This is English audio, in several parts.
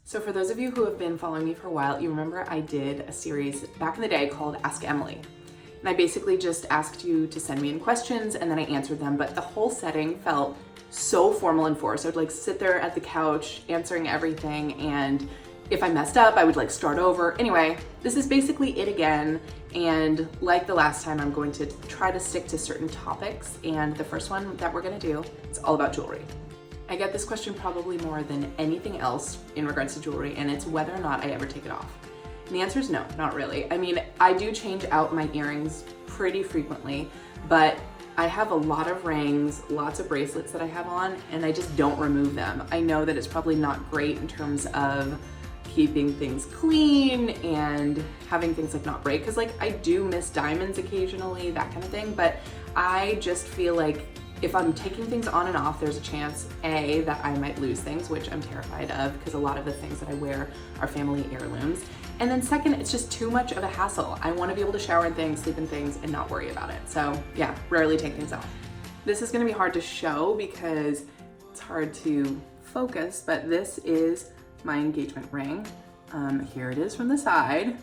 So for those of you who have been following me for a while, you remember I did a series back in the day called Ask Emily. And I basically just asked you to send me in questions and then I answered them, but the whole setting felt so formal and forced. I would like sit there at the couch answering everything, and if I messed up, I would like start over. Anyway, this is basically it again. And like the last time, I'm going to try to stick to certain topics. And the first one that we're gonna do is all about jewelry. I get this question probably more than anything else in regards to jewelry, and it's whether or not I ever take it off. And the answer is no, not really. I mean, I do change out my earrings pretty frequently, but I have a lot of rings, lots of bracelets that I have on, and I just don't remove them. I know that it's probably not great in terms of keeping things clean and having things like not break, because like I do miss diamonds occasionally, that kind of thing, but I just feel like if I'm taking things on and off, there's a chance, A, that I might lose things, which I'm terrified of because a lot of the things that I wear are family heirlooms. And then second, it's just too much of a hassle. I want to be able to shower in things, sleep in things, and not worry about it. So yeah, rarely take things off. This is going to be hard to show because it's hard to focus, but this is my engagement ring. Here it is from the side.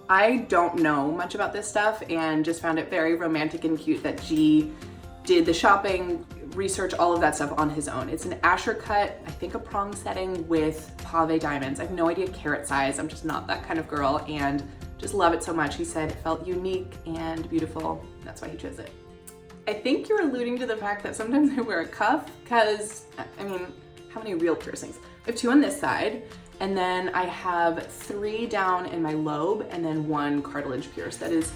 I don't know much about this stuff and just found it very romantic and cute that G did the shopping, research, all of that stuff on his own. It's an Asher cut, I think a prong setting with pave diamonds. I have no idea carat size. I'm just not that kind of girl and just love it so much. He said it felt unique and beautiful. That's why he chose it. I think you're alluding to the fact that sometimes I wear a cuff because, I mean, how many real piercings? I have 2 on this side, and then I have 3 down in my lobe and then 1 cartilage pierce that is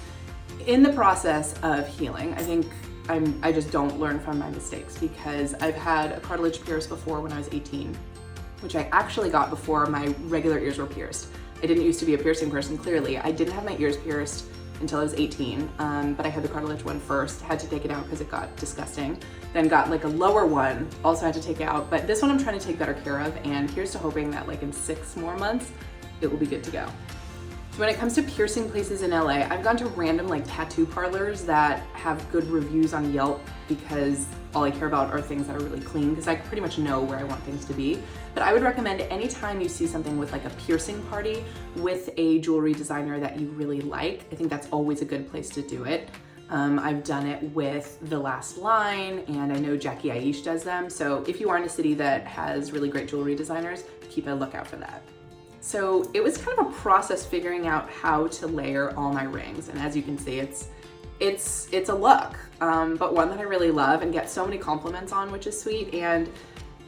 in the process of healing. I think I just don't learn from my mistakes because I've had a cartilage pierce before when I was 18, which I actually got before my regular ears were pierced. I didn't used to be a piercing person, clearly. I didn't have my ears pierced until I was 18, but I had the cartilage one first, had to take it out because it got disgusting. Then got like a lower one, also had to take out, but this one I'm trying to take better care of, and here's to hoping that like in 6 more months, it will be good to go. So when it comes to piercing places in LA, I've gone to random like tattoo parlors that have good reviews on Yelp because all I care about are things that are really clean because I pretty much know where I want things to be. But I would recommend anytime you see something with like a piercing party with a jewelry designer that you really like, I think that's always a good place to do it. I've done it with The Last Line, and I know Jackie Aish does them. So if you are in a city that has really great jewelry designers, keep a lookout for that. So it was kind of a process figuring out how to layer all my rings. And as you can see, it's a look, but one that I really love and get so many compliments on, which is sweet. And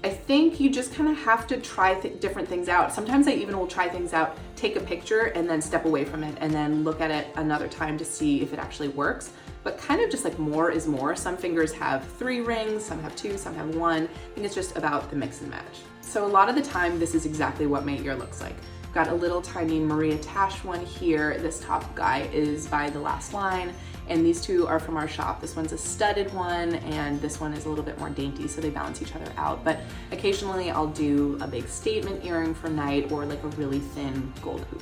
I think you just kind of have to try different things out. Sometimes I even will try things out, take a picture and then step away from it and then look at it another time to see if it actually works. But kind of just like more is more. Some fingers have 3 rings, some have 2, some have 1. I think it's just about the mix and match. So a lot of the time, this is exactly what my ear looks like. Got a little tiny Maria Tash one here. This top guy is by The Last Line, and these 2 are from our shop. This one's a studded one, and this one is a little bit more dainty, so they balance each other out. But occasionally I'll do a big statement earring for night or like a really thin gold hoop.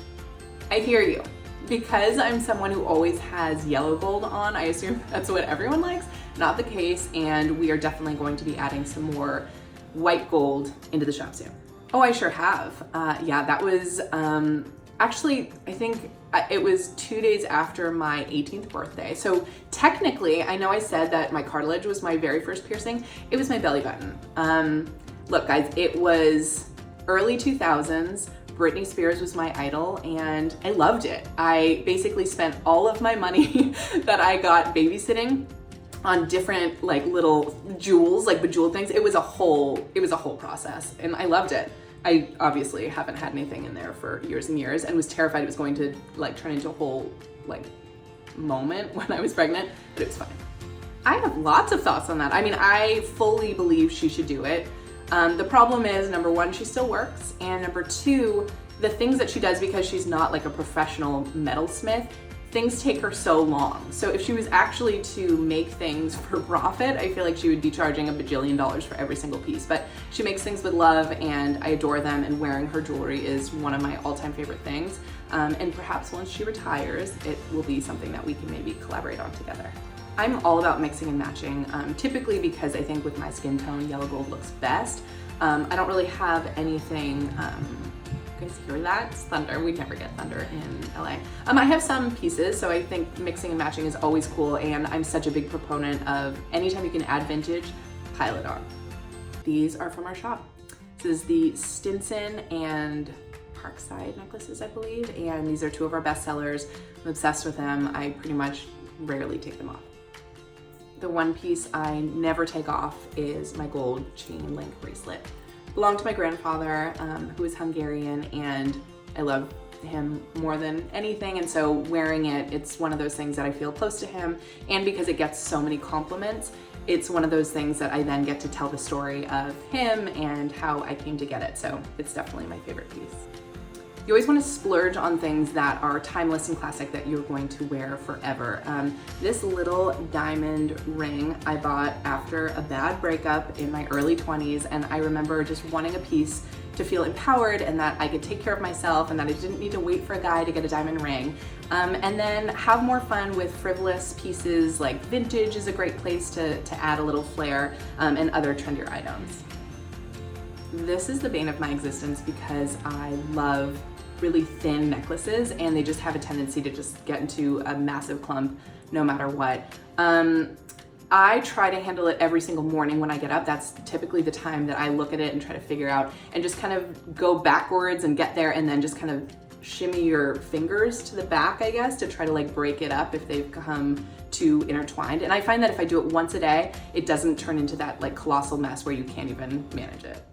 I hear you. Because I'm someone who always has yellow gold on, I assume that's what everyone likes. Not the case, and we are definitely going to be adding some more white gold into the shop soon. Oh, I sure have. Yeah, that was actually, I think it was 2 days after my 18th birthday. So technically, I know I said that my cartilage was my very first piercing. It was my belly button. Look, guys, it was early 2000s. Britney Spears was my idol and I loved it. I basically spent all of my money that I got babysitting on different like little jewels, like bejeweled things. It was a whole process and I loved it. I obviously haven't had anything in there for years and years and was terrified it was going to like turn into a whole like moment when I was pregnant, but it was fine. I have lots of thoughts on that. I mean, I fully believe she should do it. The problem is, number 1, she still works, and number 2, the things that she does, because she's not like a professional metalsmith, things take her so long. So if she was actually to make things for profit, I feel like she would be charging $1 bajillion for every single piece. But she makes things with love and I adore them, and wearing her jewelry is one of my all-time favorite things. And perhaps once she retires, it will be something that we can maybe collaborate on together. I'm all about mixing and matching, typically because I think with my skin tone, yellow gold looks best. I don't really have anything guys hear that? It's thunder. We never get thunder in LA. I have some pieces, so I think mixing and matching is always cool, and I'm such a big proponent of anytime you can add vintage, pile it on. These are from our shop. This is the Stinson and Parkside necklaces, I believe, and these are two of our best sellers. I'm obsessed with them. I pretty much rarely take them off. The one piece I never take off is my gold chain link bracelet. Belonged to my grandfather, who is Hungarian, and I love him more than anything, and so wearing it, it's one of those things that I feel close to him, and because it gets so many compliments, it's one of those things that I then get to tell the story of him and how I came to get it, so it's definitely my favorite piece. You always want to splurge on things that are timeless and classic that you're going to wear forever. This little diamond ring I bought after a bad breakup in my early 20s, and I remember just wanting a piece to feel empowered and that I could take care of myself and that I didn't need to wait for a guy to get a diamond ring. And then have more fun with frivolous pieces, like vintage is a great place to add a little flair, and other trendier items. This is the bane of my existence because I love really thin necklaces and they just have a tendency to just get into a massive clump no matter what. I try to handle it every single morning when I get up. That's typically the time that I look at it and try to figure out and just kind of go backwards and get there and then just kind of shimmy your fingers to the back, I guess, to try to like break it up if they've become too intertwined. And I find that if I do it once a day, it doesn't turn into that like colossal mess where you can't even manage it.